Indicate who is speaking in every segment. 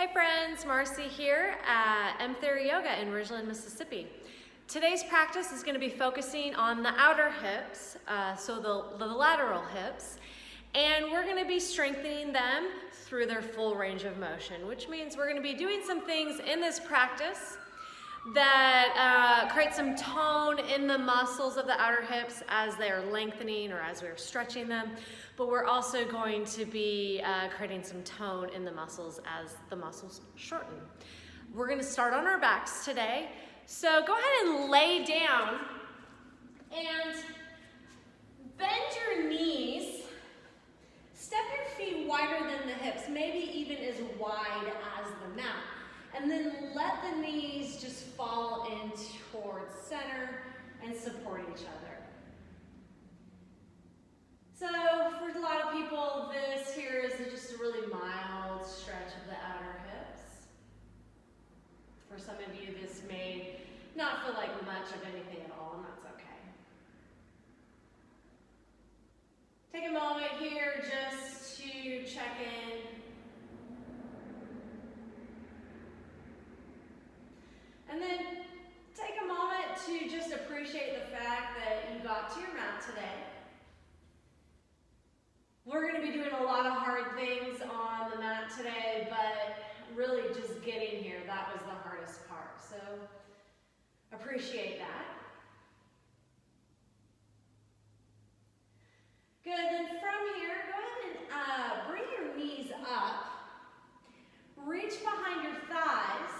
Speaker 1: Hey friends, Marcy here at M Theory Yoga in Ridgeland, Mississippi. Today's practice is going to be focusing on the outer hips, so the lateral hips, and we're going to be strengthening them through their full range of motion, which means we're going to be doing some things in this practice that create some tone in the muscles of the outer hips as they're lengthening or as we're stretching them, but we're also going to be creating some tone in the muscles as the muscles shorten. We're going to start on our backs today, so go ahead and lay down and bend your knees, step your feet wider than the hips, maybe even as wide as the mat. And then let the knees just fall in towards center and support each other. So for a lot of people, this here is just a really mild stretch of the outer hips. For some of you, this may not feel like much of anything at all, and that's okay. Take a moment here just to check in. And then take a moment to just appreciate the fact that you got to your mat today. We're going to be doing a lot of hard things on the mat today, but really just getting here, that was the hardest part. So appreciate that. Good, then from here, go ahead and bring your knees up. Reach behind your thighs.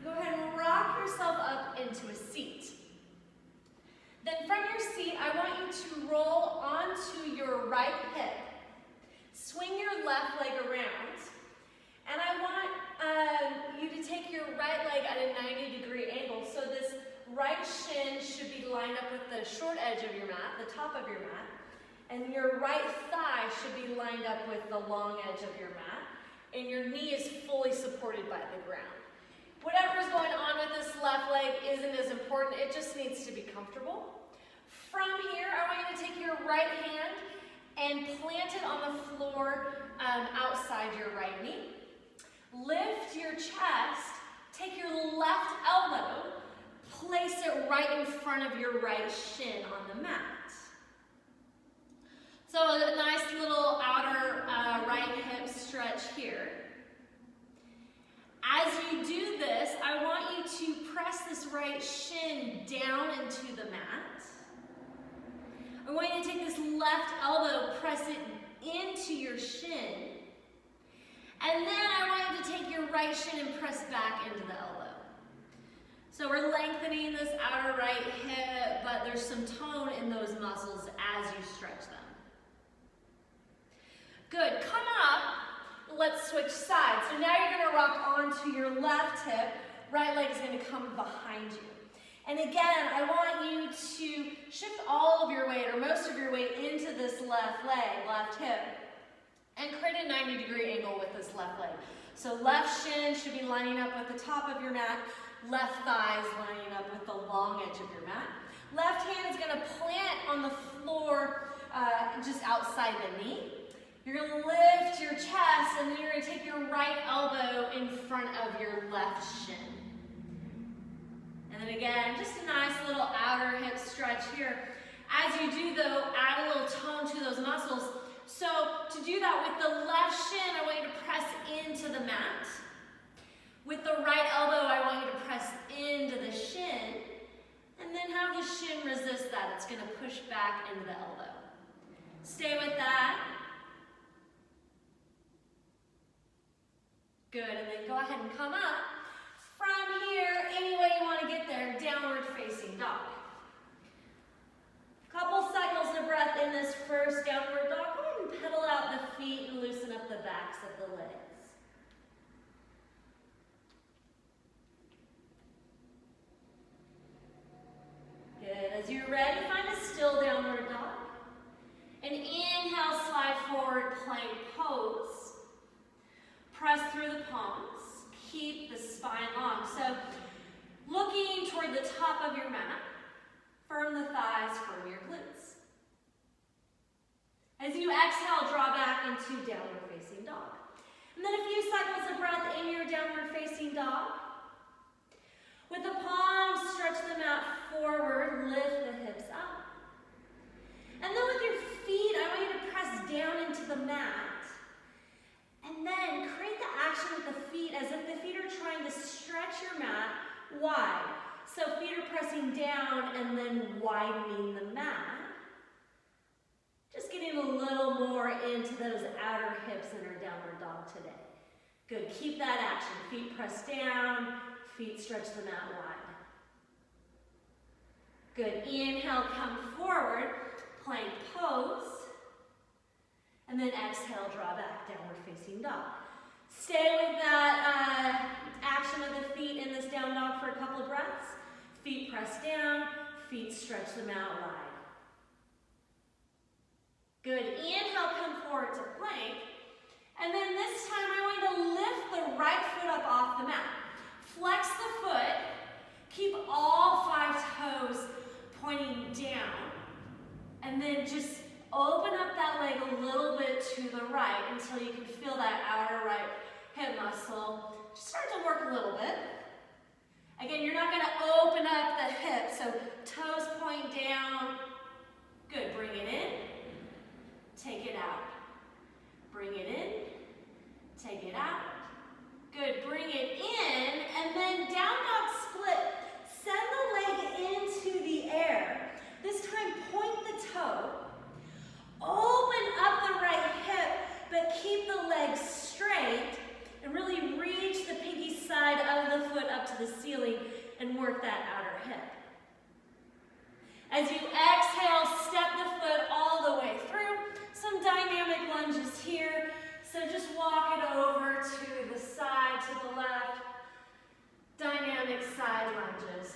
Speaker 1: Go ahead and rock yourself up into a seat. Then from your seat, I want you to roll onto your right hip. Swing your left leg around. And I want you to take your right leg at a 90-degree angle. So this right shin should be lined up with the short edge of your mat, the top of your mat. And your right thigh should be lined up with the long edge of your mat. And your knee is fully supported by the ground. Whatever's going on with this left leg isn't as important, it just needs to be comfortable. From here, I want you to take your right hand and plant it on the floor outside your right knee. Lift your chest, take your left elbow, place it right in front of your right shin on the mat. So a nice little outer right hip stretch here. As you do this, I want you to press this right shin down into the mat. I want you to take this left elbow, press it into your shin. And then I want you to take your right shin and press back into the elbow. So we're lengthening this outer right hip, but there's some tone in those muscles as you stretch them. Good, come up. Let's switch sides. So now you're going to rock onto your left hip. Right leg is going to come behind you. And again, I want you to shift all of your weight or most of your weight into this left leg, left hip, and create a 90-degree angle with this left leg. So left shin should be lining up with the top of your mat. Left thigh is lining up with the long edge of your mat. Left hand is going to plant on the floor just outside the knee. You're going to lift your chest, and then you're going to take your right elbow in front of your left shin. And then again, just a nice little outer hip stretch here. As you do, though, add a little tone to those muscles. So to do that with the left shin, I want you to press into the mat. With the right elbow, I want you to press into the shin. And then have the shin resist that. It's going to push back into the elbow. Stay with that. Good, and then go ahead and come up. From here, any way you want to get there, downward facing dog. Couple cycles of breath in this first downward dog. Go ahead and pedal out the feet and loosen up the backs of the legs. Good, as you're ready, find a still downward dog. And inhale, slide forward, plank pose. Press through the palms. Keep the spine long. So looking toward the top of your mat, firm the thighs, firm your glutes. As you exhale, draw back into downward facing dog. And then a few cycles of breath in your for downward facing dog. With the palms, stretch them out forward, lift the hips up. And then with your feet, I want you to press down into the mat. And then create the action with the feet as if the feet are trying to stretch your mat wide. So feet are pressing down and then widening the mat. Just getting a little more into those outer hips in our downward dog today. Good, keep that action. Feet press down, feet stretch the mat wide. Good, inhale, come forward, plank pose. And then exhale, draw back, downward facing dog. Stay with that action of the feet in this down dog for a couple of breaths. Feet press down, feet stretch them out wide. Good, inhale, come forward to plank. And then this time I want you to lift the right foot up off the mat. Flex the foot, keep all 5 toes pointing down. And then just open up that leg a little bit to the right until you can feel that outer right hip muscle. Just start to work a little bit. Again, you're not going to open up the hip, so toes point down. Good, bring it in, take it out. Bring it in, take it out. Good, bring it in, and then down dog split. Send the leg into the air. This time, point the toe. Open up the right hip, but keep the leg straight and really reach the pinky side of the foot up to the ceiling and work that outer hip. As you exhale, step the foot all the way through. Some dynamic lunges here. So just walk it over to the side, to the left. Dynamic side lunges.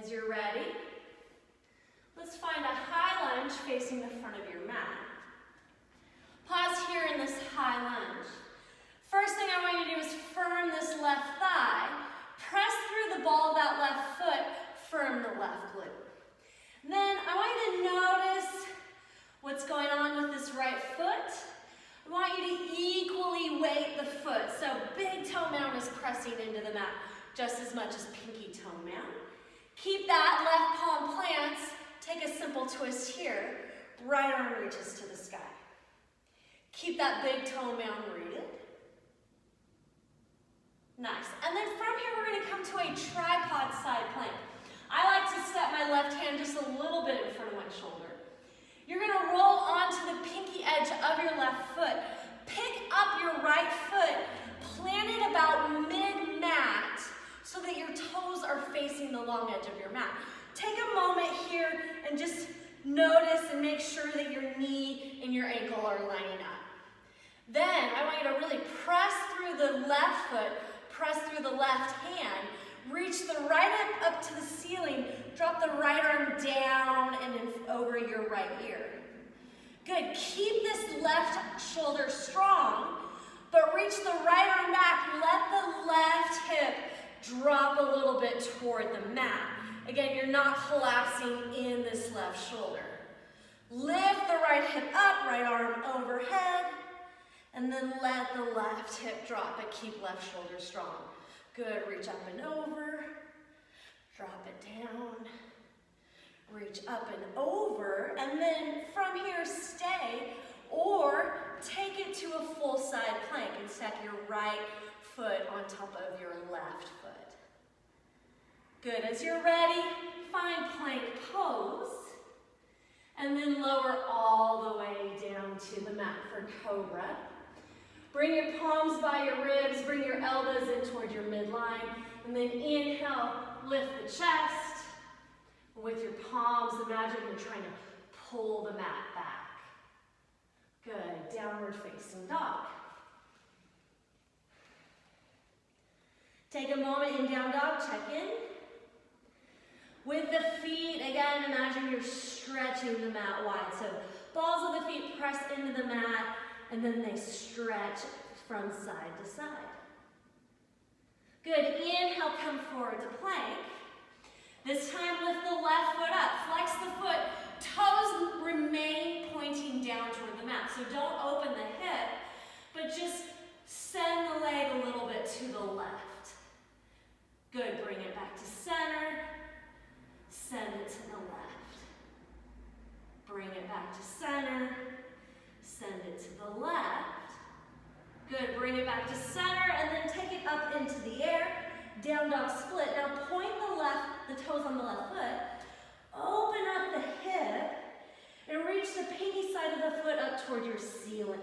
Speaker 1: As you're ready, let's find a high lunge facing the front of your mat. Pause here in this high lunge. First thing I want you to do is firm this left thigh. Press through the ball of that left foot, firm the left glute. Then I want you to notice what's going on with this right foot. I want you to equally weight the foot. So big toe mound is pressing into the mat just as much as pinky toe mound. Keep that left palm plants. Take a simple twist here. Right arm reaches to the sky. Keep that big toe mound rooted. Nice. And then from here, we're going to come to a tripod side plank. I like to step my left hand just a little bit in front of my shoulder. You're going to roll onto the pinky edge of your left foot. Pick up your right foot, plant it about mid-mat so that your toes are facing the long edge of your mat. Take a moment here and just notice and make sure that your knee and your ankle are lining up. Then I want you to really press through the left foot, press through the left hand, reach the right hip up to the ceiling, drop the right arm down and in over your right ear. Good, keep this left shoulder strong, but reach the right arm back, let the left hip drop a little bit toward the mat. Again, you're not collapsing in this left shoulder. Lift the right hip up, right arm overhead, and then let the left hip drop, but keep left shoulder strong. Good, reach up and over, drop it down, reach up and over, and then from here stay, or take it to a full side plank and step your right foot on top of your left foot. Good, as you're ready, find plank pose, and then lower all the way down to the mat for cobra. Bring your palms by your ribs, bring your elbows in toward your midline, and then inhale, lift the chest. With your palms, imagine you're trying to pull the mat back. Good, downward facing dog. Take a moment in down dog, check in. With the feet, again, imagine you're stretching the mat wide. So balls of the feet press into the mat, and then they stretch from side to side. Good, inhale, come forward to plank. This time lift the left foot up. Flex the foot. Toes remain pointing down toward the mat. So don't open the hip, but just send the leg a little bit to the left. Good, bring it back to center. Send it to the left. Bring it back to center. Send it to the left. Good, bring it back to center and then take it up into the air. Down dog split. Now point the toes on the left foot. Open up the hip and reach the pinky side of the foot up toward your ceiling.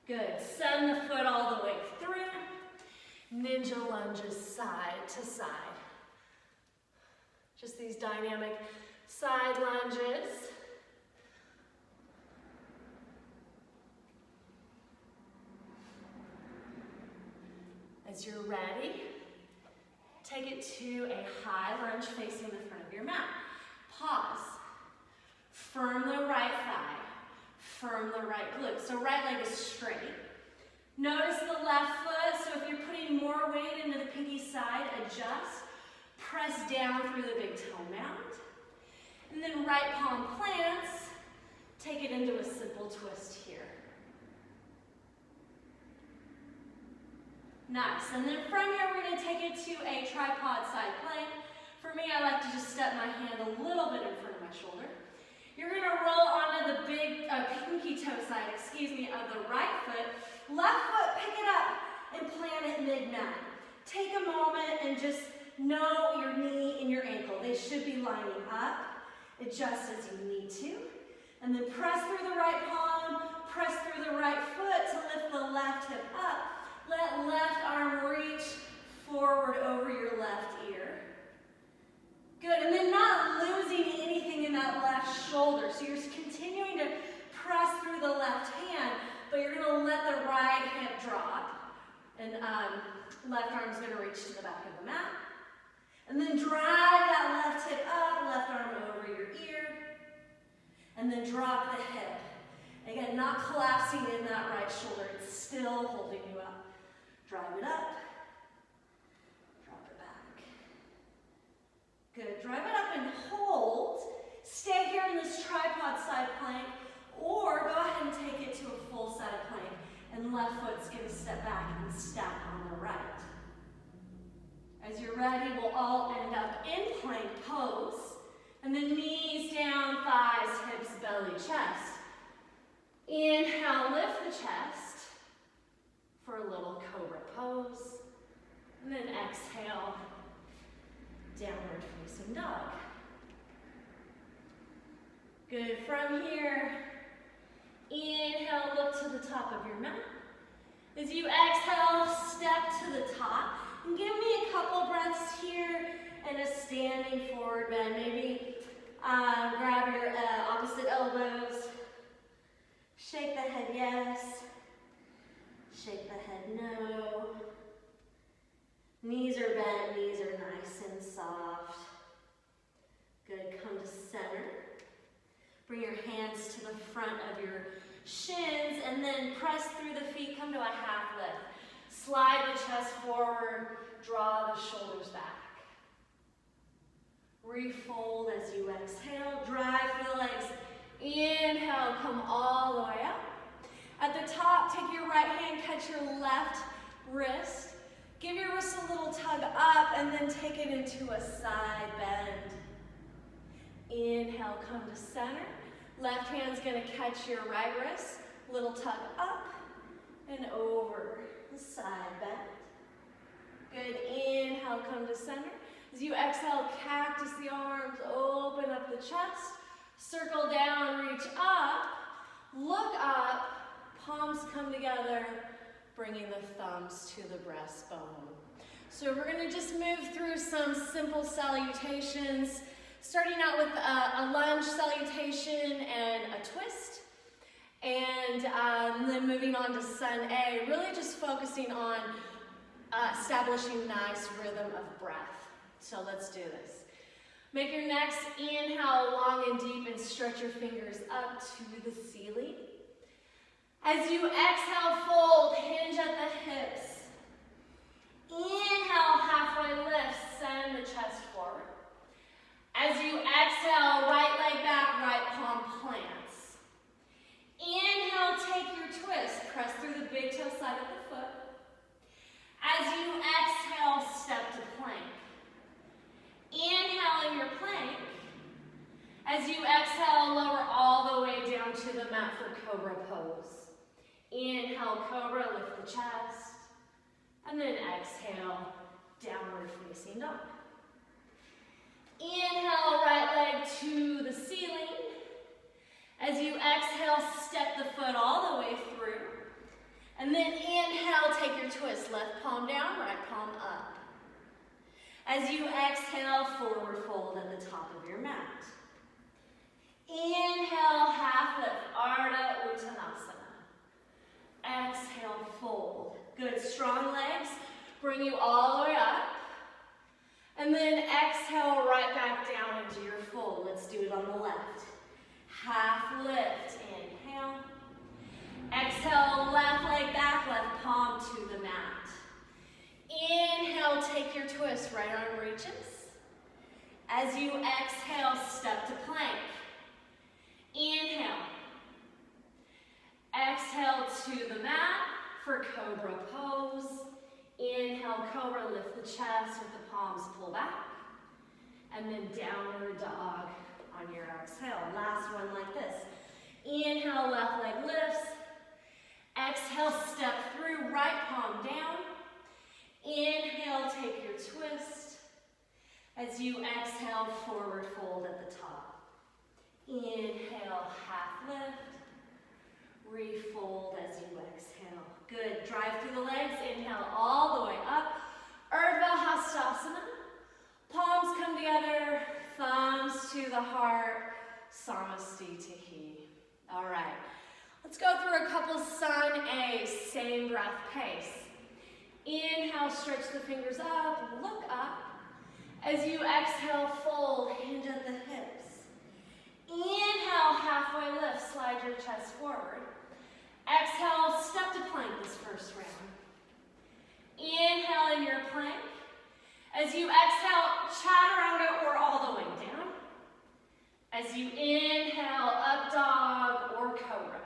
Speaker 1: Good. Send the foot all the way through. Ninja lunges side to side. Just these dynamic side lunges. As you're ready, take it to a high lunge facing the front of your mat. Pause. Firm the right thigh. Firm the right glute. So right leg is straight. Notice the left foot. So if you're putting more weight into the pinky side, adjust. Press down through the big toe mound. And then right palm plants. Take it into a simple twist here. Nice. And then from here, we're going to take it to a tripod side plank. For me, I like to just step my hand a little bit in front of my shoulder. You're going to roll onto the big pinky toe side, of the right foot. Left foot, pick it up and plant it mid-mat. Take a moment and just know your knee and your ankle. They should be lining up. Adjust as you need to. And then press through the right palm, press through the right foot to lift the left hip up. Let left arm reach forward over your left ear. Good, and then not losing anything in that left shoulder. So you're continuing to press through the left hand, but you're going to let the right hip drop. And left arm's going to reach to the back of the mat. And then drive that left hip up, left arm over your ear. And then drop the hip. Again, not collapsing in that right shoulder. It's still holding you up. Drive it up, drop it back. Good, drive it up and hold. Stay here in this tripod side plank, or go ahead and take it to a full side plank, and left foot's gonna step back and stack on the right. As you're ready, we'll all end up in plank pose, and then knees down, thighs, hips, belly, chest. Inhale, lift the chest. For a little cobra pose, and then exhale, downward facing dog. Good, from here, inhale, look to the top of your mat. As you exhale, step to the top, and give me a couple breaths here, and a standing forward bend. Maybe grab your opposite elbows, shake the head yes, shake the head no. Knees are bent, knees are nice and soft. Good, come to center. Bring your hands to the front of your shins and then press through the feet, come to a half lift. Slide the chest forward, draw the shoulders back. Refold as you exhale, drive through the legs. Inhale, come all the way up. At the top, take your right hand, catch your left wrist. Give your wrist a little tug up and then take it into a side bend. Inhale, come to center. Left hand's gonna catch your right wrist. Little tug up and over the side bend. Good, inhale, come to center. As you exhale, cactus the arms, open up the chest. Circle down, reach up, look up. Palms come together, bringing the thumbs to the breastbone. So we're going to just move through some simple salutations, starting out with a lunge salutation and a twist, and then moving on to Sun A, really just focusing on establishing nice rhythm of breath. So let's do this. Make your next inhale long and deep and stretch your fingers up to the ceiling. As you exhale, fold, hinge at the hips. Inhale, halfway lift, send the chest forward. As you exhale, right leg back, right palm plants. Inhale, take your twist. Press through the big toe side of the foot. As you exhale, step to plank. Inhale in your plank. As you exhale, lower all the way down to the mat for cobra pose. Inhale, cobra, lift the chest. And then exhale, downward facing dog. Inhale, right leg to the ceiling. As you exhale, step the foot all the way through. And then inhale, take your twist. Left palm down, right palm up. As you exhale, forward fold at the top of your mat. Inhale, half lift, Ardha Uttanasana. Exhale, fold. Good, strong legs. Bring you all the way up. And then exhale, right back down into your fold. Let's do it on the left. Half lift, inhale. Exhale, left leg back, left palm to the mat. Inhale, take your twist, right arm reaches. As you exhale, step to plank. Inhale. Exhale to the mat for cobra pose. Inhale, cobra, lift the chest with the palms pull back. And then downward dog on your exhale. Last one like this. Inhale, left leg lifts. Exhale, step through, right palm down. Inhale, take your twist. As you exhale, forward fold at the top. Inhale, half lift. Refold as you exhale. Good, drive through the legs. Inhale all the way up. Urdhva Hastasana. Palms come together, thumbs to the heart. Samastitihi. All right. Let's go through a couple sun A's, same breath pace. Inhale, stretch the fingers up, look up. As you exhale, fold, hinge at the hips. Inhale, halfway lift, slide your chest forward. Exhale, step to plank this first round. Inhale in your plank. As you exhale, chaturanga or all the way down. As you inhale, up dog or cobra.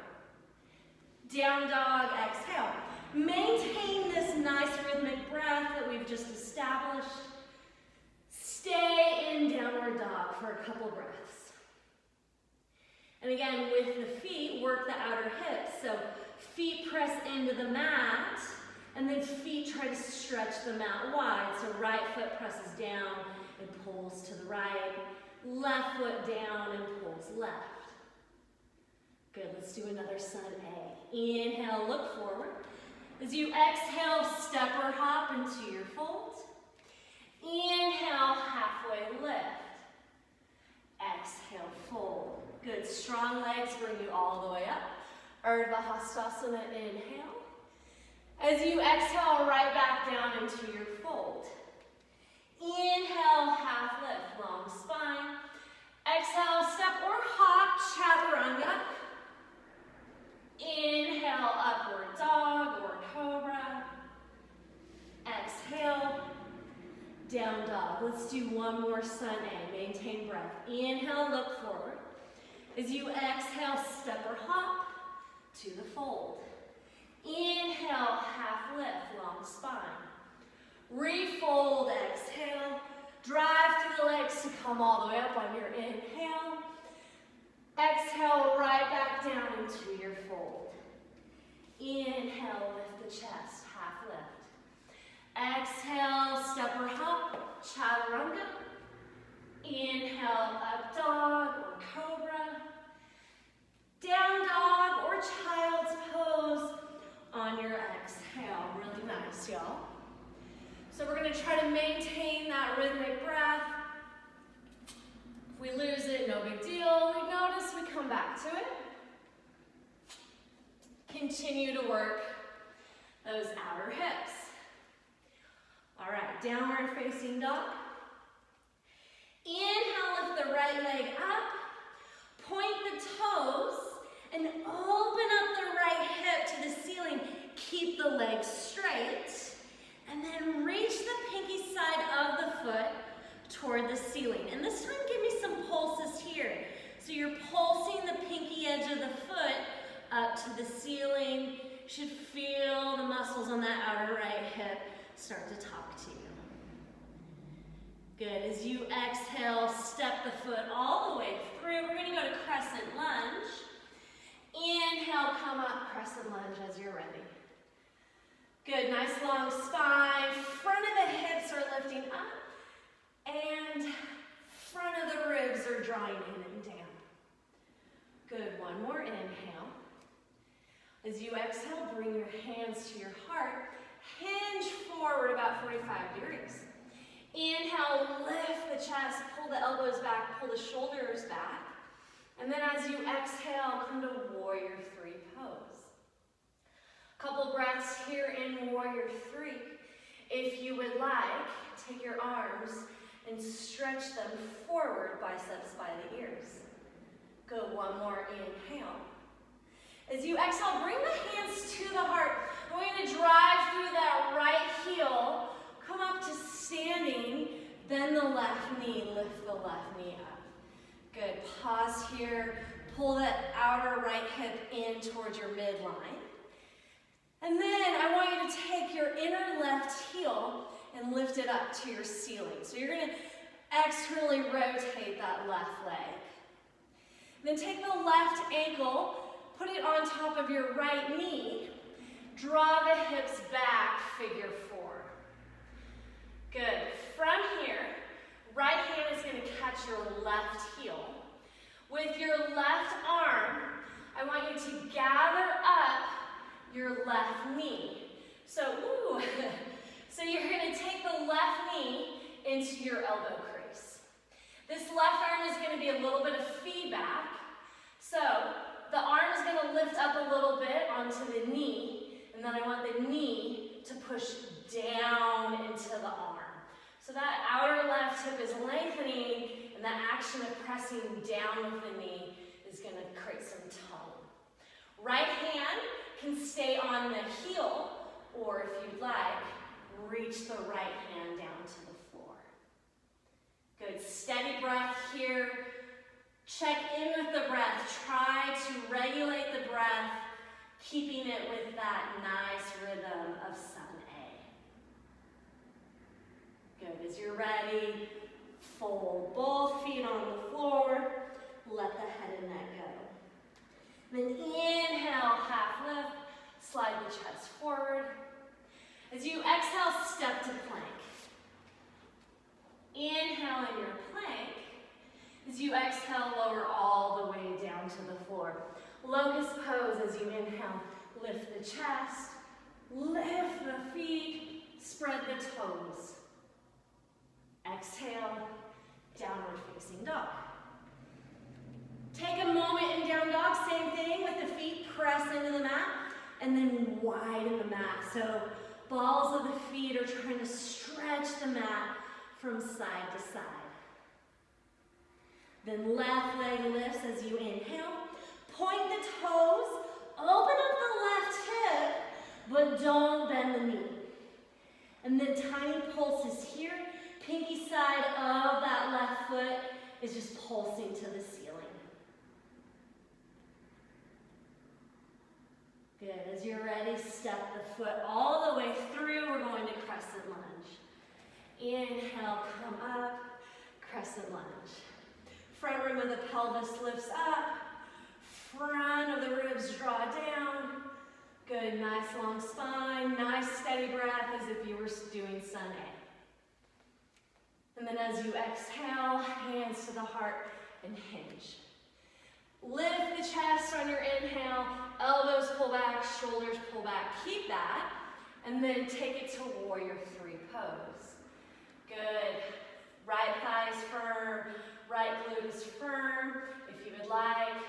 Speaker 1: Down dog, exhale. Maintain this nice rhythmic breath that we've just established. Stay in downward dog for a couple breaths. And again, with the feet, work the outer hips. So feet press into the mat, and then feet try to stretch the mat wide. So right foot presses down and pulls to the right. Left foot down and pulls left. Good, let's do another sun A. Inhale, look forward. As you exhale, step or hop into your fold. Inhale, halfway lift. Exhale, fold. Good, strong legs bring you all the way up. Urdhva Hastasana, inhale. As you exhale, right back down into your fold. Inhale, half lift, long spine. Exhale, step or hop, chaturanga. Inhale, upward dog or cobra. Exhale, down dog. Let's do one more sun A. Maintain breath. Inhale, look forward. As you exhale, step or hop to the fold. Inhale, half lift, long spine. Refold, exhale. Drive through the legs to come all the way up on your inhale. Exhale, right back down into your fold. Inhale, lift the chest, half lift. Exhale, step or hop, chaturanga. Inhale, up dog or cobra. Down dog or child's pose on your exhale. Really nice, y'all. So we're going to try to maintain that rhythmic breath. If we lose it, no big deal. We notice, we come back to it. Continue to work those outer hips. All right, downward facing dog. Inhale, lift the right leg up. Point the toes and open up the right hip to the ceiling. Keep the legs straight. And then reach the pinky side of the foot toward the ceiling. And this time, give me some pulses here. So you're pulsing the pinky edge of the foot up to the ceiling. You should feel the muscles on that outer right hip start to talk to you. Good. As you exhale, step the foot all the way through. We're going to go to crescent lunge. Inhale, come up, crescent lunge as you're ready. Good. Nice long spine. Front of the hips are lifting up. And front of the ribs are drawing in and down. Good. One more inhale. As you exhale, bring your hands to your heart. Hinge forward about 45 degrees. Inhale, lift the chest, pull the elbows back, pull the shoulders back. And then as you exhale, come to warrior three pose. Couple breaths here in warrior three. If you would like, take your arms and stretch them forward, biceps by the ears. Good, one more inhale. As you exhale, bring the hands to the heart. We're going to drive through that right heel. Come up to standing, bend the left knee, lift the left knee up. Good, pause here, pull that outer right hip in towards your midline. And then I want you to take your inner left heel and lift it up to your ceiling. So you're going to externally rotate that left leg. Then take the left ankle, put it on top of your right knee, draw the hips back, figure four. Good. From here, right hand is going to catch your left heel. With your left arm, I want you to gather up your left knee. So you're going to take the left knee into your elbow crease. This left arm is going to be a little bit of feedback. So the arm is going to lift up a little bit onto the knee, and then I want the knee to push down into the arm. So that outer left hip is lengthening, and that action of pressing down with the knee is going to create some tone. Right hand can stay on the heel, or if you'd like, reach the right hand down to the floor. Good, steady breath here. Check in with the breath. Try to regulate the breath, keeping it with that nice rhythm of sun A. Good, as you're ready, fold both feet on the floor, let the head and neck go. Then inhale, half lift, slide the chest forward. As you exhale, step to plank. Inhale in your plank. As you exhale, lower all the way down to the floor. Locust pose as you inhale, lift the chest, lift the feet, spread the toes. Exhale, downward facing dog. Take a moment in down dog, same thing with the feet, press into the mat, and then widen the mat. So balls of the feet are trying to stretch the mat from side to side. Then left leg lifts as you inhale. Point the toes, open up the left hip, but don't bend the knee. And then tiny pulses here. Pinky side of that left foot is just pulsing to the ceiling. Good, as you're ready, step the foot all the way through. We're going to crescent lunge. Inhale, come up, crescent lunge. Front rim of the pelvis lifts up. Front of the ribs draw down. Good, nice long spine. Nice steady breath as if you were doing sun A. And then as you exhale, hands to the heart and hinge. Lift the chest on your inhale. Elbows pull back, shoulders pull back. Keep that. And then take it to warrior three pose. Good. Right thigh is firm. Right glute is firm. If you would like,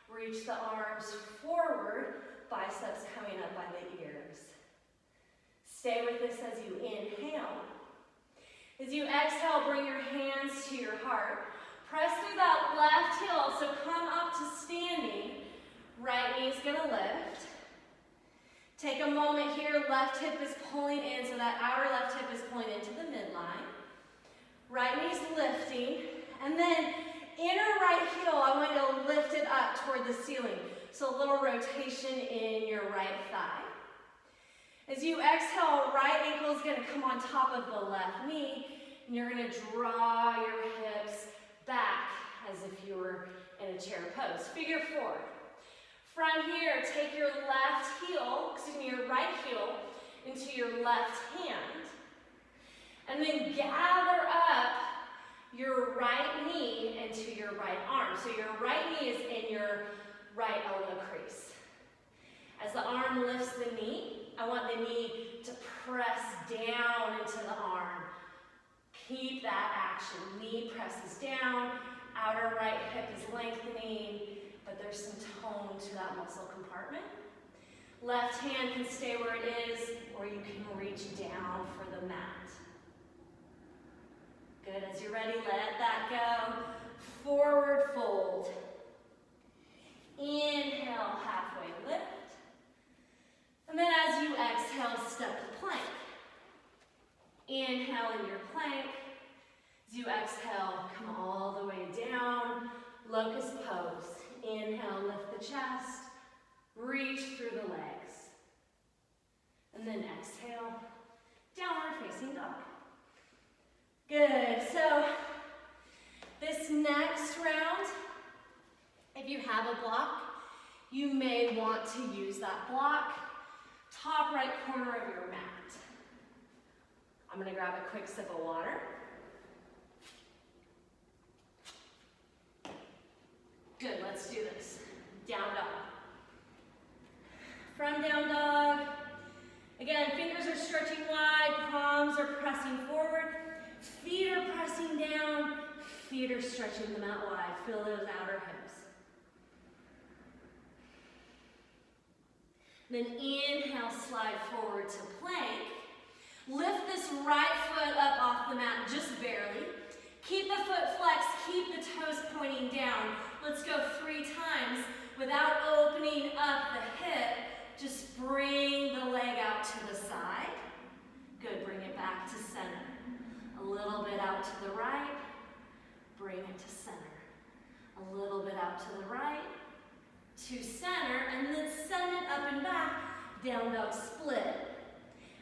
Speaker 1: reach the arms forward, biceps coming up by the ears. Stay with this as you inhale. As you exhale, bring your hands to your heart. Press through that left heel, so come up to standing. Right knee is going to lift. Take a moment here, left hip is pulling in, so that outer left hip is pulling into the midline. Right knee's lifting. And then inner right heel, I want you to lift it up toward the ceiling. So a little rotation in your right thigh. As you exhale, right ankle is going to come on top of the left knee, and you're going to draw your hips back as if you were in a chair pose. Figure four. From here, take your your right heel into your left hand, and then gather up your right knee into your right arm. So your right knee is in your right elbow crease. As the arm lifts the knee, I want the knee to press down into the arm. Keep that action. Knee presses down, outer right hip is lengthening, but there's some tone to that muscle compartment. Left hand can stay where it is, or you can reach down for the mat. Good, as you're ready, let that go. Forward fold. Inhale, halfway lift. And then as you exhale, step to plank. Inhale in your plank. As you exhale, come all the way down. Locust pose. Inhale, lift the chest. Reach through the legs. And then exhale, downward facing dog. Good, so this next round, if you have a block, you may want to use that block, top right corner of your mat. I'm gonna grab a quick sip of water. Good, let's do this. Down dog. From down dog. Again, fingers are stretching wide, palms are pressing forward, feet are pressing down, feet are stretching the mat wide. Feel those outer hips. Then inhale, slide forward to plank. Lift this right foot up off the mat, just barely. Keep the foot flexed, keep the toes pointing down. Let's go 3 times without opening up the hip. Just bring the leg out to the side. Good, bring it back to center. A little bit out to the right. Bring it to center. A little bit out to the right. To center, and then send it up and back. Down dog split.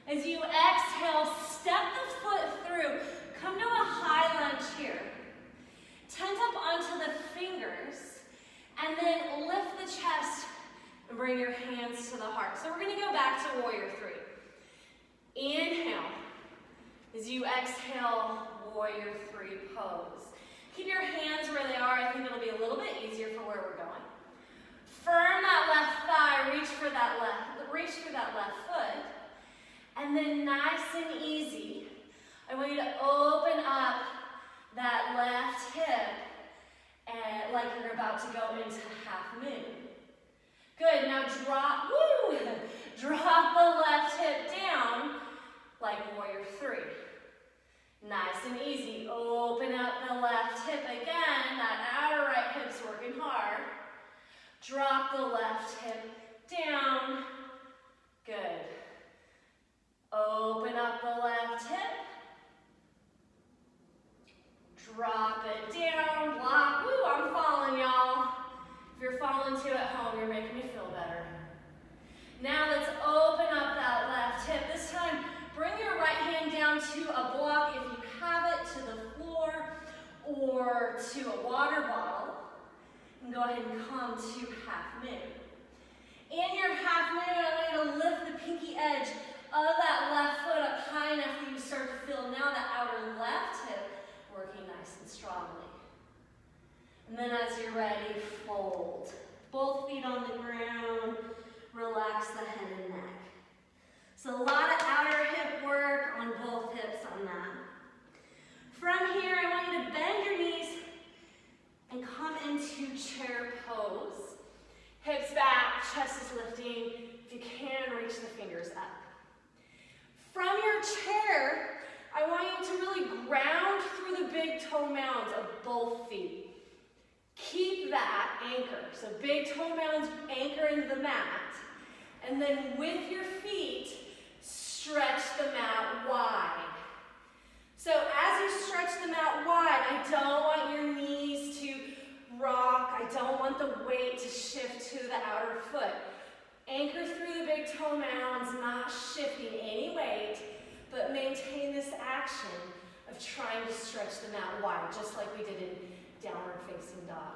Speaker 1: As you exhale, step the foot through. Come to a high lunge here. Tent up onto the fingers, and then lift the chest and bring your hands to the heart. So we're going to go back to warrior 3. Inhale. As you exhale, warrior 3 pose. Keep your hands where they are. I think it'll be a little bit easier for where we're going. Firm that left thigh, reach for that left foot. And then nice and easy, I want you to open up that left hip and like you're about to go into half moon. Good, now drop the left hip down like warrior 3. Nice and easy, open up the left hip again, that outer right hip's working hard. Drop the left hip down, good. Open up the left hip. Drop it down, block. Woo, I'm falling, y'all. If you're falling too at home, you're making me feel better. Now let's open up that left hip. This time, bring your right hand down to a block if you have it, to the floor or to a water bottle. And go ahead and come to half moon. In your half moon, I want you to lift the pinky edge of that left foot up high enough that you start to feel now that outer left hip working nice and strongly. And then as you're ready, fold. Both feet on the ground, relax the head and neck. So a lot of outer hip work on both hips on that. From here, I want you to bend your knees and come into chair pose. Hips back, chest is lifting. If you can, reach the fingers up. From your chair, I want you to really ground through the big toe mounds of both feet. Keep that anchor. So big toe mounds anchor into the mat. And then with your feet, stretch the mat wide. So as you stretch them out wide, I don't want your knees to rock. I don't want the weight to shift to the outer foot. Anchor through the big toe mounds, not shifting any weight, but maintain this action of trying to stretch them out wide, just like we did in downward facing dog.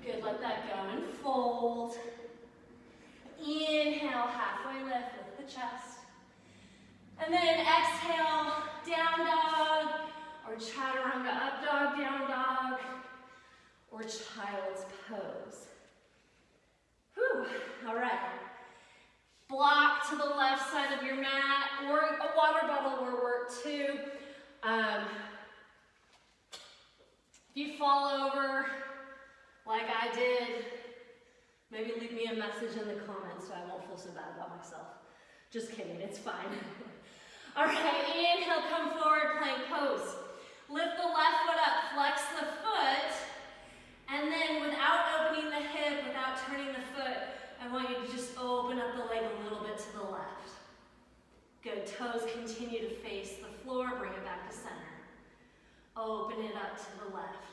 Speaker 1: Good, let that go and fold. Inhale, halfway lift the chest. And then exhale, down dog, or chaturanga, up dog, down dog, or child's pose. Whew, all right. Block to the left side of your mat, or a water bottle will work too. If you fall over like I did, maybe leave me a message in the comments so I won't feel so bad about myself. Just kidding, it's fine. All right, inhale, come forward, plank pose. Lift the left foot up, flex the foot, and then without opening the hip, without turning the foot, I want you to just open up the leg a little bit to the left. Good, toes continue to face the floor, bring it back to center. Open it up to the left.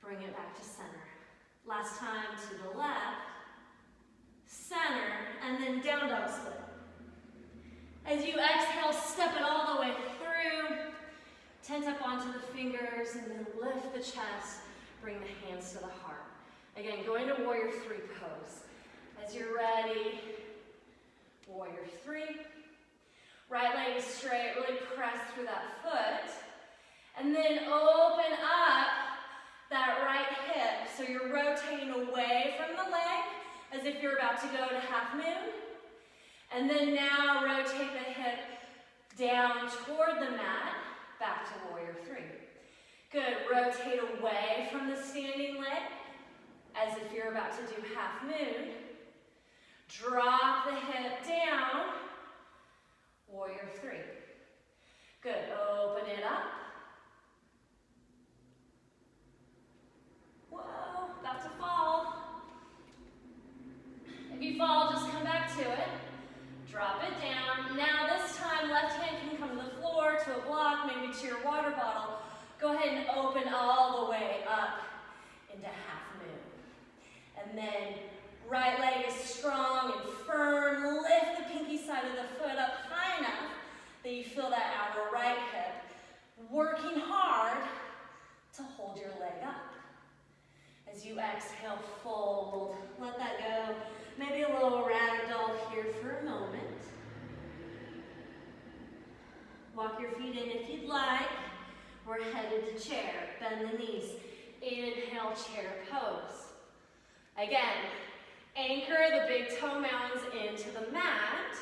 Speaker 1: Bring it back to center. Last time to the left, center, and then down dog split. As you exhale, step it all the way through. Tent up onto the fingers, and then lift the chest. Bring the hands to the heart. Again, going to warrior three pose. As you're ready, warrior three. Right leg is straight, really press through that foot. And then open up that right hip. So you're rotating away from the leg as if you're about to go to half moon. And then now rotate the hip down toward the mat, back to warrior three. Good, rotate away from the standing leg as if you're about to do half moon. Drop the hip down, warrior three. Good, open it up. Whoa, about to fall. If you fall, just come back to it. Drop it down. Now this time, left hand can come to the floor, to a block, maybe to your water bottle. Go ahead and open all the way up into half moon. And then right leg is strong and firm. Lift the pinky side of the foot up high enough that you feel that outer right hip. Working hard to hold your leg up. As you exhale, fold. Let that go. Maybe a little ragdoll here for a moment. Walk your feet in if you'd like. We're headed to chair. Bend the knees. Inhale, chair pose. Again, anchor the big toe mounds into the mat.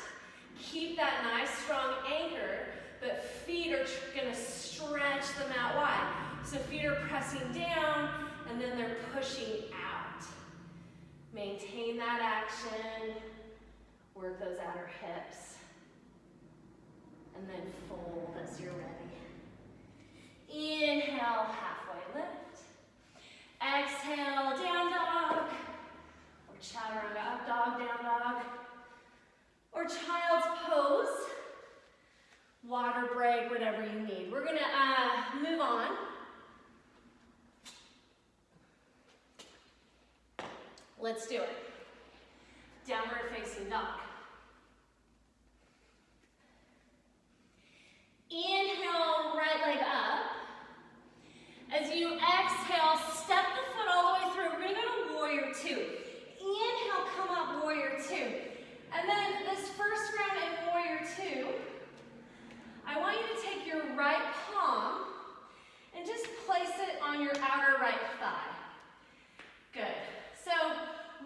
Speaker 1: Keep that nice strong anchor, but feet are gonna stretch them out wide. So feet are pressing down and then they're pushing out. Maintain that action. Work those outer hips. And then fold as you're ready. Inhale, halfway lift. Exhale, down dog. Or chaturanga, up dog, down dog. Or child's pose. Water break, whatever you need. We're gonna move on. Let's do it. Downward facing dog. Inhale, right leg up. As you exhale, step the foot all the way through. We're gonna go to warrior two. Inhale, come up, warrior two. And then this first round in warrior two, I want you to take your right palm and just place it on your outer right thigh. Good. So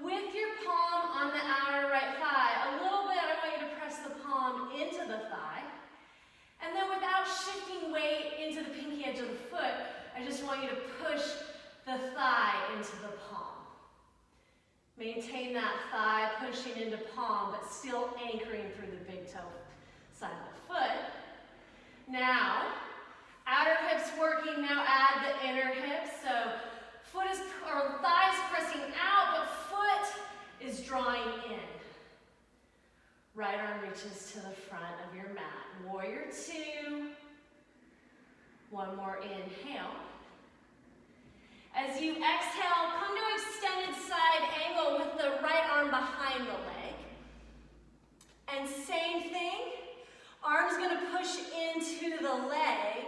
Speaker 1: with your palm on the outer right thigh, a little bit, I want you to press the palm into the thigh. And then without shifting weight into the pinky edge of the foot, I just want you to push the thigh into the palm. Maintain that thigh pushing into palm, but still anchoring through the big toe side of the foot. Now, outer hips working, now add the inner hips. So foot is, or thighs pressing out, but foot is drawing in. Right arm reaches to the front of your mat. Warrior two. One more inhale. As you exhale, come to extended side angle with the right arm behind the leg. And same thing, arm's gonna push into the leg.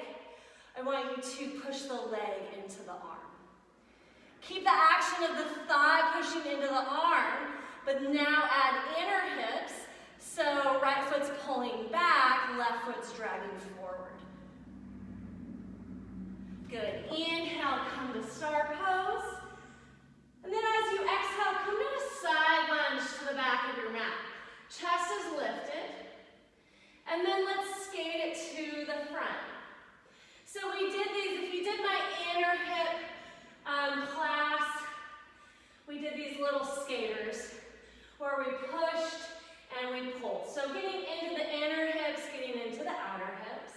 Speaker 1: I want you to push the leg into the arm. Keep the action of the thigh pushing into the arm, but now add inner hips. So right foot's pulling back, left foot's dragging forward. Good. Inhale, come to star pose. And then as you exhale, come to a side lunge to the back of your mat. Chest is lifted. And then let's skate it to the front. So we did these, if you did my inner hip class, we did these little skaters where we pushed and we pulled. So getting into the inner hips, getting into the outer hips.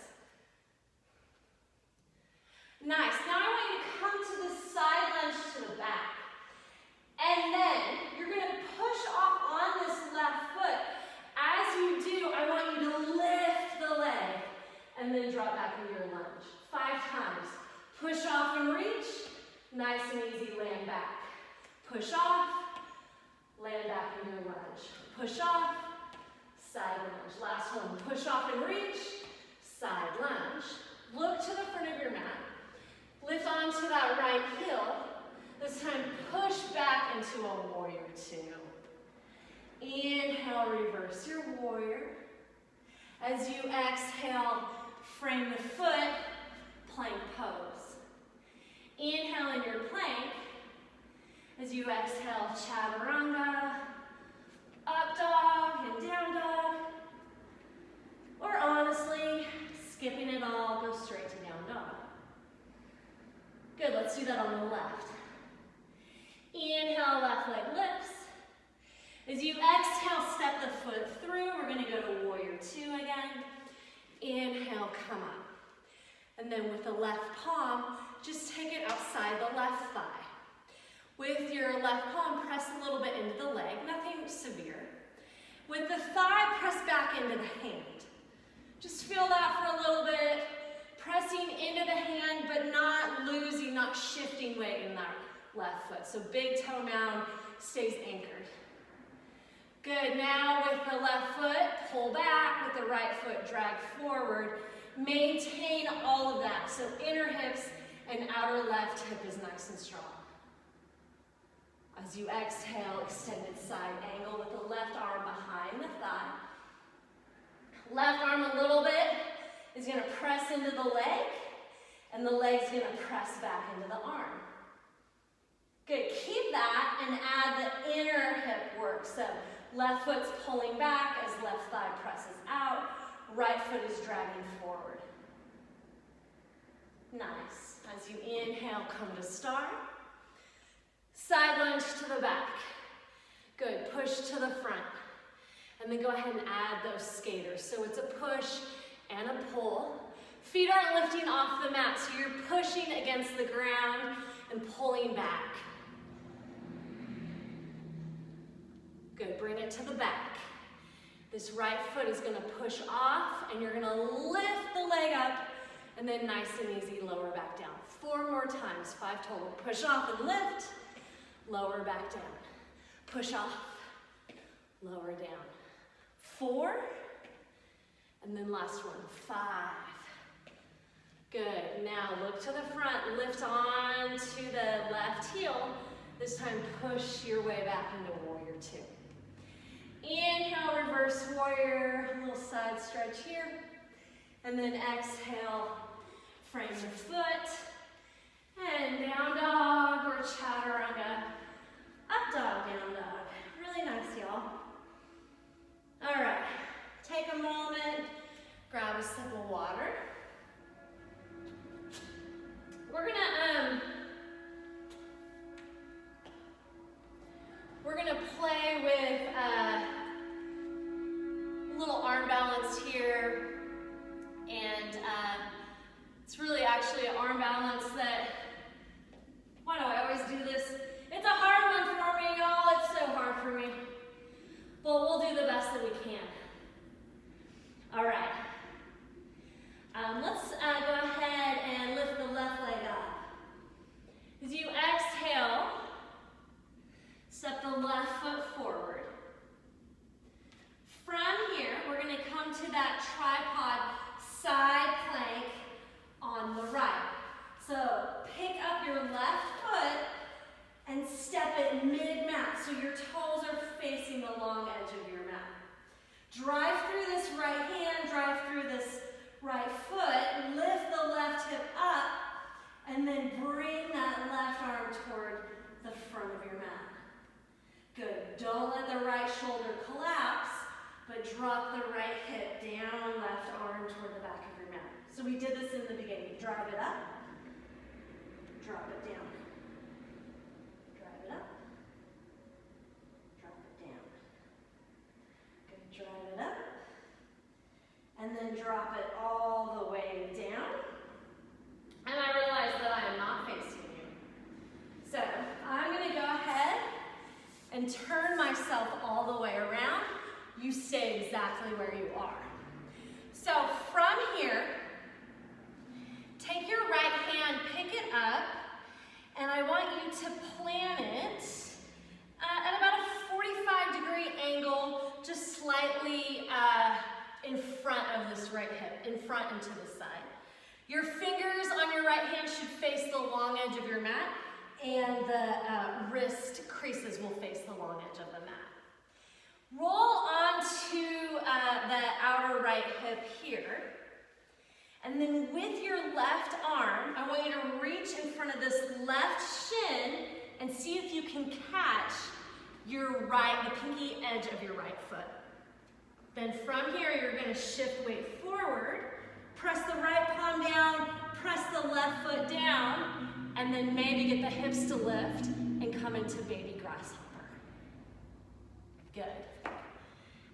Speaker 1: Nice. Now I want you to come to the side lunge to the back. And then you're going to push off on this left foot. As you do, I want you to lift the leg and then drop back into your lunge. 5 times. Push off and reach. Nice and easy, land back. Push off, land back in your lunge. Push off, side lunge. Last one. Push off and reach, side lunge. Look to the front of your mat. Lift onto that right heel. This time, push back into a warrior 2. Inhale, reverse your warrior. As you exhale, frame the foot, plank pose. Inhale in your plank. As you exhale, chaturanga, up dog and down dog. Or honestly, skipping it all, go straight to down dog. Good, let's do that on the left. Inhale, left leg lifts. As you exhale, step the foot through. We're gonna go to warrior 2 again. Inhale, come up. And then with the left palm, just take it outside the left thigh. With your left palm, press a little bit into the leg, nothing severe. With the thigh, press back into the hand. Just feel that for a little bit. Pressing into the hand, but not losing, not shifting weight in that left foot. So big toe mound stays anchored. Good, now with the left foot, pull back. With the right foot, drag forward. Maintain all of that. So inner hips and outer left hip is nice and strong. As you exhale, extended side angle with the left arm behind the thigh. Left arm a little bit is going to press into the leg, and the leg's going to press back into the arm. Good, keep that and add the inner hip work. So left foot's pulling back as left thigh presses out. Right foot is dragging forward. Nice. As you inhale, come to star. Side lunge to the back. Good, push to the front. And then go ahead and add those skaters. So it's a push and a pull. Feet aren't lifting off the mat, so you're pushing against the ground and pulling back. Good, bring it to the back. This right foot is gonna push off, and you're gonna lift the leg up, and then nice and easy, lower back down. 4 more times, 5 total. Push off and lift, lower back down. Push off, lower down. 4, and then last one, 5. Good, now look to the front, lift on to the left heel. This time push your way back into warrior 2. Inhale, reverse warrior, little side stretch here. And then exhale, frame the foot. And down dog or chaturanga. Up dog, down dog. Really nice, y'all. All right, take a moment, grab a sip of water. We're gonna play with a little arm balance here, and it's really actually an arm balance that, why do I always do this? It's a hard one for me, y'all. It's so hard for me, but we'll do the best that we can. All right, let's go ahead and bring that left arm toward the front of your mat. Good. Don't let the right shoulder collapse, but drop the right hip down, left arm toward the back of your mat. So we did this in the beginning. Drive it up, drop it down. Drive it up, drop it down. Good. Drive it up, and then drop it all the way down. And I realize that I am not facing you. So I'm going to go ahead and turn myself all the way around. You stay exactly where you are. So from here, take your right hand, pick it up, and I want you to plant it at about a 45-degree angle, just slightly in front of this right hip, in front and to the side. Your fingers on your right hand should face the long edge of your mat, and the wrist creases will face the long edge of the mat. Roll onto the outer right hip here, and then with your left arm, I want you to reach in front of this left shin and see if you can catch the pinky edge of your right foot. Then from here, you're going to shift weight forward. Press the right palm down, press the left foot down, and then maybe get the hips to lift and come into baby grasshopper. Good.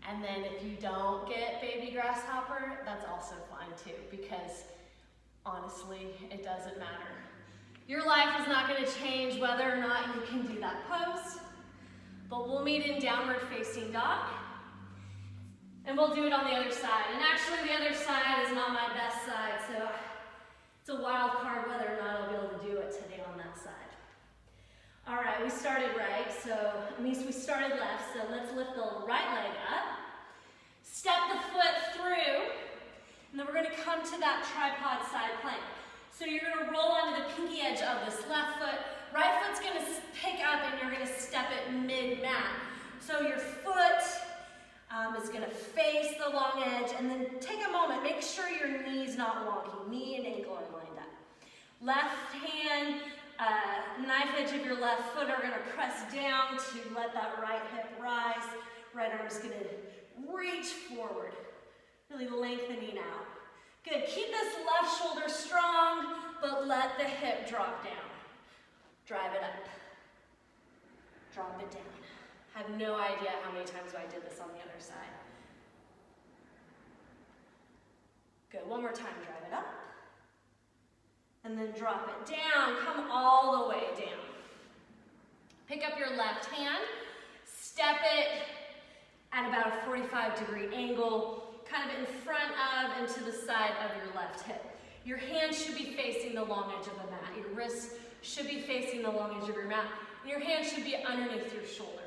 Speaker 1: And then if you don't get baby grasshopper, that's also fine too, because honestly, it doesn't matter. Your life is not going to change whether or not you can do that pose, but we'll meet in downward facing dog. And we'll do it on the other side. And actually the other side is not my best side, so it's a wild card whether or not I'll be able to do it today on that side. All right, we started right, so it means we started left, so let's lift the right leg up. Step the foot through, and then we're gonna come to that tripod side plank. So you're gonna roll onto the pinky edge of this left foot. Right foot's gonna pick up and you're gonna step it mid-mat. So your foot is going to face the long edge, and then take a moment, make sure your knee's not wonky. Knee and ankle are lined up. Left hand, knife edge of your left foot are going to press down to let that right hip rise. Right arm's going to reach forward, really lengthening out. Good. Keep this left shoulder strong, but let the hip drop down. Drive it up. Drop it down. I have no idea how many times I did this on the other side. Good, one more time, drive it up. And then drop it down, come all the way down. Pick up your left hand, step it at about a 45-degree angle, kind of in front of and to the side of your left hip. Your hand should be facing the long edge of the mat. Your wrist should be facing the long edge of your mat. And your hand should be underneath your shoulder.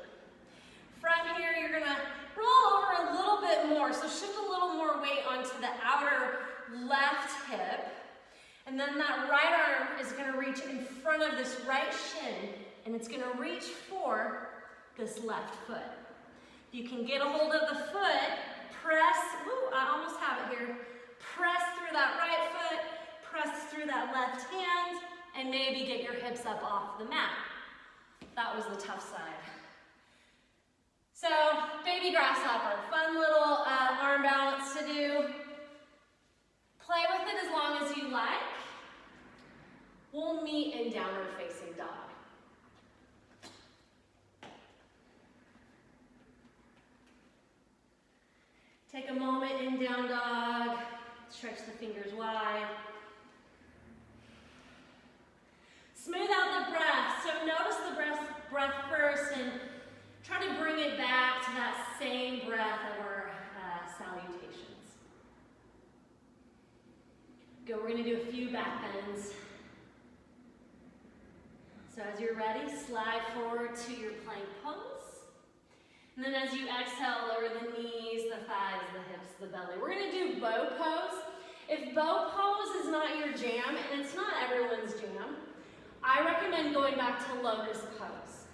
Speaker 1: From here, you're gonna roll over a little bit more. So shift a little more weight onto the outer left hip. And then that right arm is gonna reach in front of this right shin, and it's gonna reach for this left foot. You can get a hold of the foot, press, ooh, I almost have it here. Press through that right foot, press through that left hand, and maybe get your hips up off the mat. That was the tough side. So, baby grasshopper, fun little arm balance to do. Play with it as long as you like. We'll meet in downward facing dog. Take a moment in down dog. Stretch the fingers wide. Smooth out the breath. So notice the breath first and try to bring it back to that same breath of our salutations. Good, we're gonna do a few back bends. So as you're ready, slide forward to your plank pose. And then as you exhale, lower the knees, the thighs, the hips, the belly. We're gonna do bow pose. If bow pose is not your jam, and it's not everyone's jam, I recommend going back to locust pose.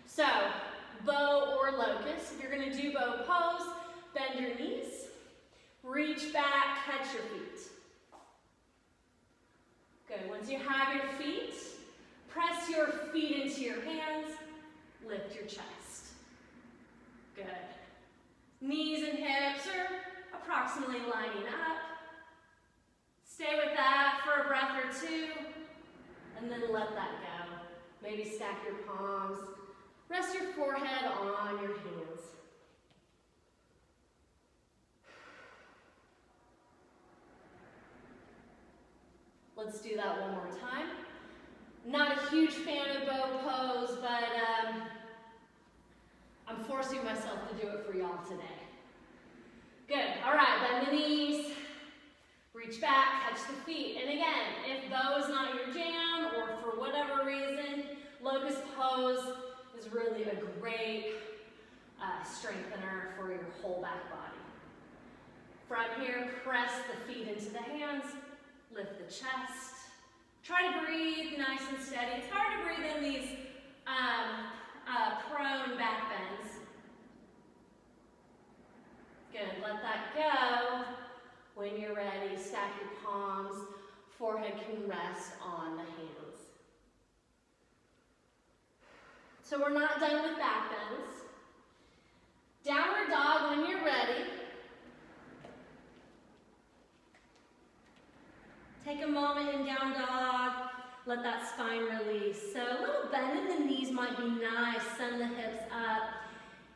Speaker 1: So, bow or locust. If you're gonna do bow pose, bend your knees, reach back, catch your feet. Good. Once you have your feet, press your feet into your hands. Lift your chest. Good. Knees and hips are approximately lining up. Stay with that for a breath or two, and then let that go. Maybe stack your palms. Rest your forehead on your hands. Let's do that one more time. Not a huge fan of bow pose, but I'm forcing myself to do it for y'all today. Good. All right, bend the knees. Reach back, catch the feet. And again, if bow is not your jam or for whatever reason, locust pose is really a great strengthener for your whole back body. From here, press the feet into the hands, lift the chest. Try to breathe nice and steady. It's hard to breathe in these prone back bends. Good, let that go. When you're ready, stack your palms. Forehead can rest on the hands. So we're not done with back bends. Downward dog when you're ready. Take a moment in down dog. Let that spine release. So a little bend in the knees might be nice. Send the hips up.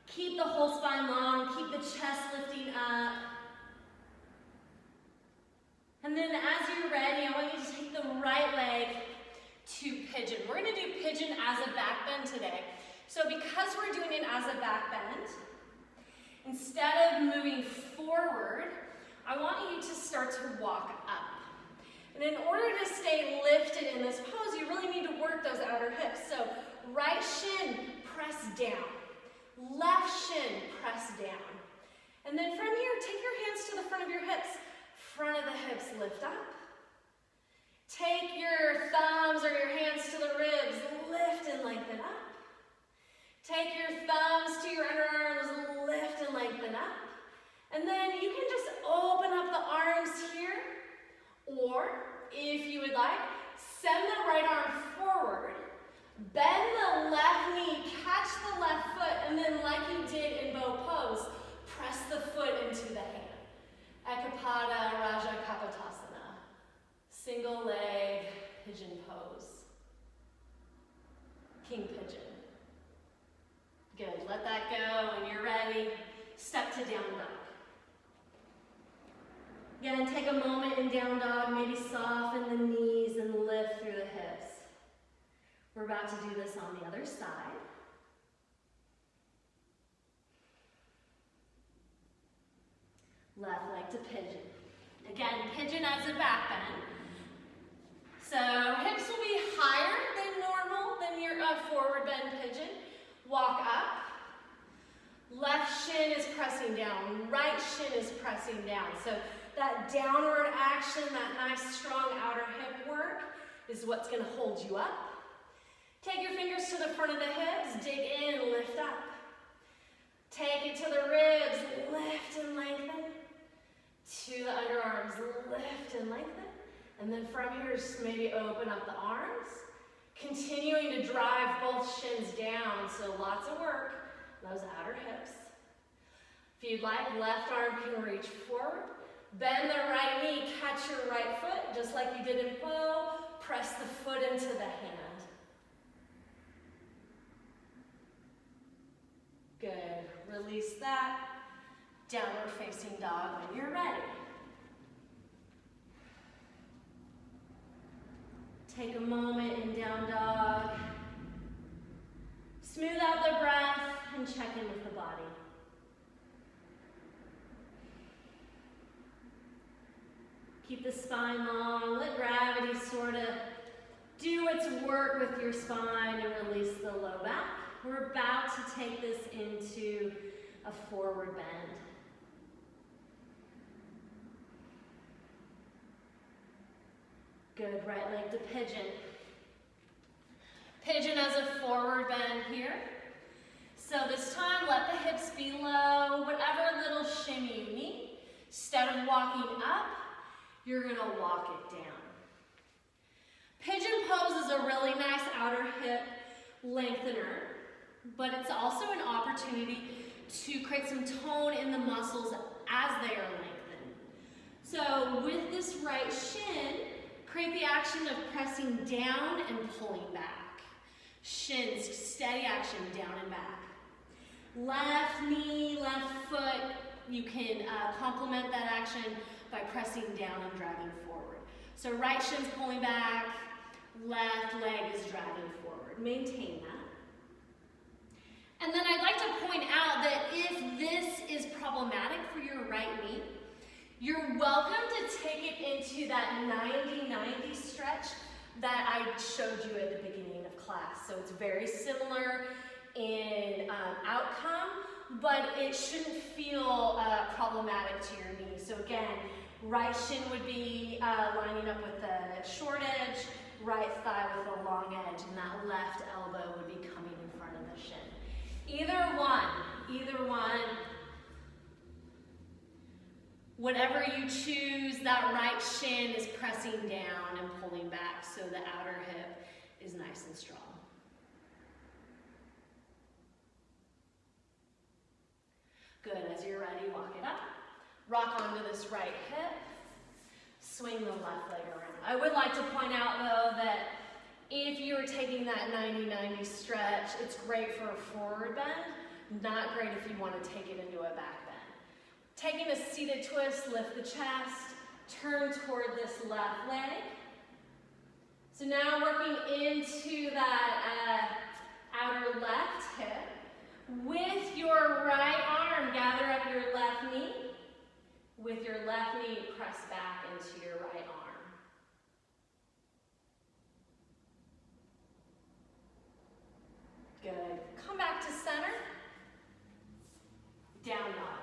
Speaker 1: Keep the whole spine long. Keep the chest lifting up. And then as you're ready, I want you to take the right leg to pigeon. We're going to do pigeon as a back bend today. So because we're doing it as a back bend, instead of moving forward, I want you to start to walk up. And in order to stay lifted in this pose, you really need to work those outer hips. So right shin, press down. Left shin, press down. And then from here, take your hands to the front of your hips. Front of the hips, lift up. Take your thumbs or your hands to the ribs, lift and lengthen up. Take your thumbs to your underarms, lift and lengthen up. And then you can just open up the arms here, or if you would like, send the right arm forward, bend the left knee, catch the left foot, and then like you did in bow pose, press the foot into the hand. Eka Pada Raja Kapotasana. Single leg pigeon pose. King pigeon. Good, let that go. When you're ready, step to down dog. Again, take a moment in down dog, maybe soften the knees and lift through the hips. We're about to do this on the other side. Left leg to pigeon. Again, pigeon as a back bend. So hips will be higher than normal than your forward bend pigeon. Walk up. Left shin is pressing down. Right shin is pressing down. So that downward action, that nice strong outer hip work is what's going to hold you up. Take your fingers to the front of the hips. Dig in, lift up. Take it to the ribs. Lift and lengthen. To the underarms, lift and lengthen. And then from here, just maybe open up the arms. Continuing to drive both shins down, so lots of work, those outer hips. If you'd like, left arm can reach forward. Bend the right knee, catch your right foot, just like you did in bow. Press the foot into the hand. Good, release that. Downward facing dog when you're ready. Take a moment in down dog. Smooth out the breath and check in with the body. Keep the spine long. Let gravity sort of do its work with your spine and release the low back. We're about to take this into a forward bend. Good, right leg to pigeon. Pigeon as a forward bend here. So this time, let the hips be low, whatever little shimmy you need. Instead of walking up, you're gonna walk it down. Pigeon pose is a really nice outer hip lengthener, but it's also an opportunity to create some tone in the muscles as they are lengthened. So with this right shin, create the action of pressing down and pulling back. Shins, steady action, down and back. Left knee, left foot, you can complement that action by pressing down and dragging forward. So right shin's pulling back, left leg is dragging forward. Maintain that. And then I'd like to point out that if this is problematic for your right knee, you're welcome to take it into that 90-90 stretch that I showed you at the beginning of class. So it's very similar in outcome, but it shouldn't feel problematic to your knee. So again, right shin would be lining up with the short edge, right thigh with a long edge, and that left elbow would be coming in front of the shin. Either one. Whatever you choose, that right shin is pressing down and pulling back so the outer hip is nice and strong. Good, as you're ready, walk it up. Rock onto this right hip. Swing the left leg around. I would like to point out though that if you're taking that 90-90 stretch, it's great for a forward bend, not great if you want to take it into a back bend. Taking a seated twist, lift the chest, turn toward this left leg. So now working into that outer left hip. With your right arm, gather up your left knee. With your left knee, press back into your right arm. Good. Come back to center. Down dog.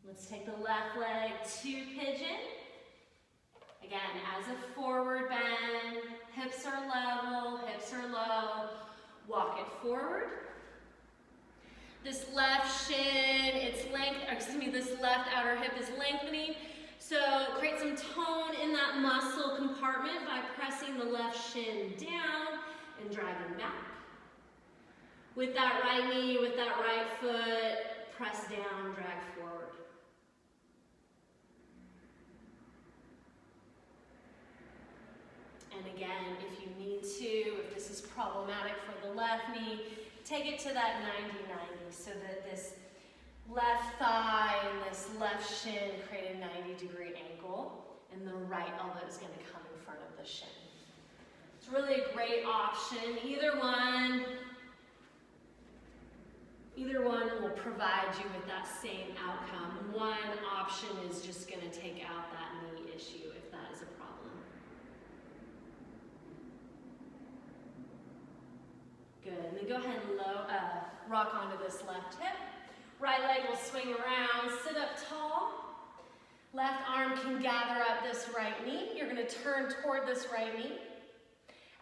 Speaker 1: Let's take the left leg to pigeon. Again, as a forward bend, hips are level, hips are low. Walk it forward. This left shin, this left outer hip is lengthening. So create some tone in that muscle compartment by pressing the left shin down and dragging back. With that right knee, with that right foot, press down, drag forward. And again, if you need to, if this is problematic for the left knee, take it to that 90-90 so that this left thigh and this left shin create a 90-degree angle, and the right elbow is going to come in front of the shin. It's really a great option. Either one will provide you with that same outcome. One option is just going to take out that knee issue if that is a problem. Good, and then go ahead and rock onto this left hip. Right leg will swing around, sit up tall. Left arm can gather up this right knee. You're going to turn toward this right knee.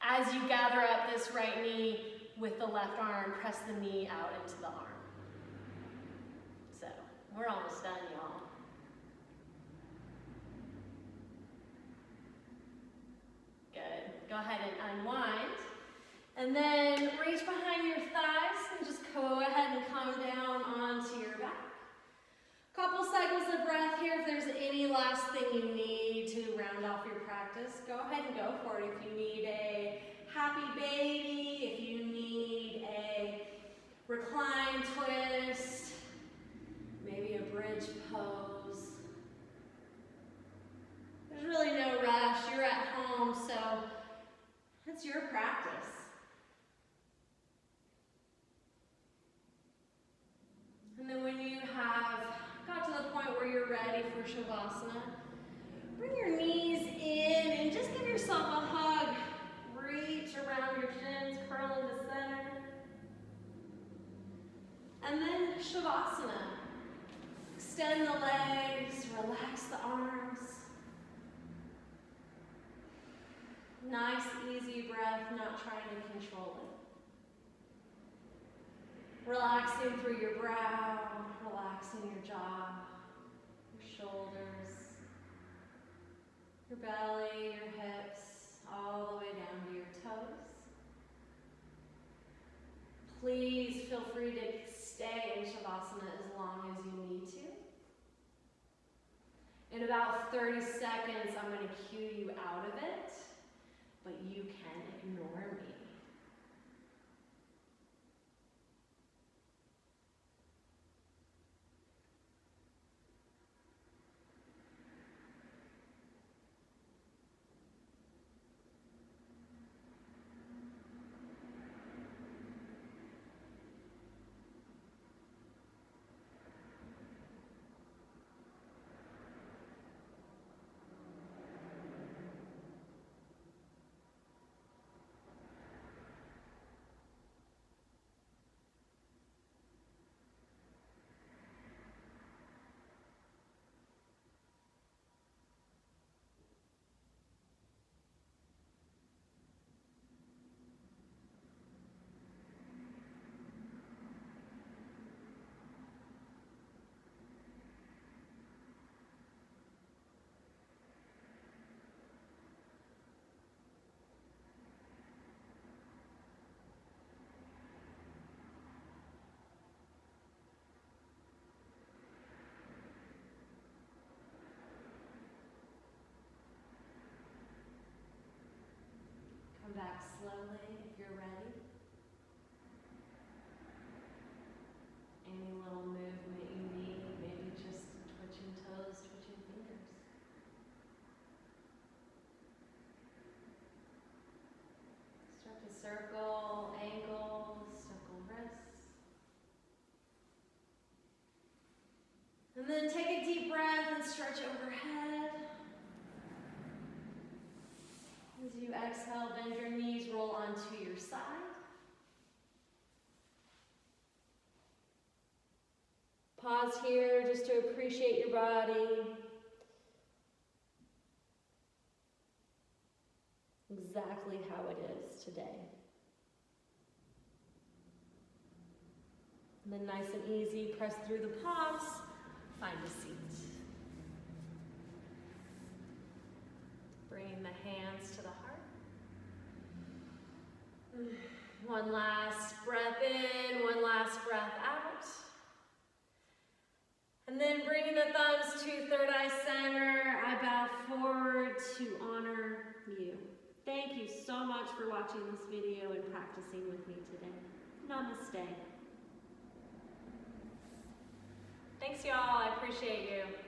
Speaker 1: As you gather up this right knee with the left arm, press the knee out into the arm. So, we're almost done, y'all. Good. Go ahead and unwind. And then reach behind your thighs and just go ahead and come down onto your back. Couple cycles of breath here. If there's any last thing you need to round off your practice, go ahead and go for it. If you need a happy baby, if you need a recline twist, maybe a bridge pose. There's really no rush. You're at home, so it's your practice. And then when you have got to the point where you're ready for Shavasana, bring your knees in and just give yourself a hug. Reach around your shins, curl into center. And then Shavasana. Extend the legs, relax the arms. Nice, easy breath, not trying to control it. Relaxing through your brow, relaxing your jaw, your shoulders, your belly, your hips, all the way down to your toes. Please feel free to stay in Shavasana as long as you need to. In about 30 seconds, I'm going to cue you out of it, but you can ignore me. Come back slowly if you're ready. Any little movement you need, maybe just twitching toes, twitching fingers. Start to circle ankles, circle wrists. And then take a deep breath and stretch overhead. As you exhale, bend your knees, roll onto your side. Pause here just to appreciate your body. Exactly how it is today. And then nice and easy, press through the palms, find a seat. Bringing the hands to the heart. One last breath in, one last breath out. And then bringing the thumbs to third eye center, I bow forward to honor you. Thank you so much for watching this video and practicing with me today. Namaste. Thanks y'all, I appreciate you.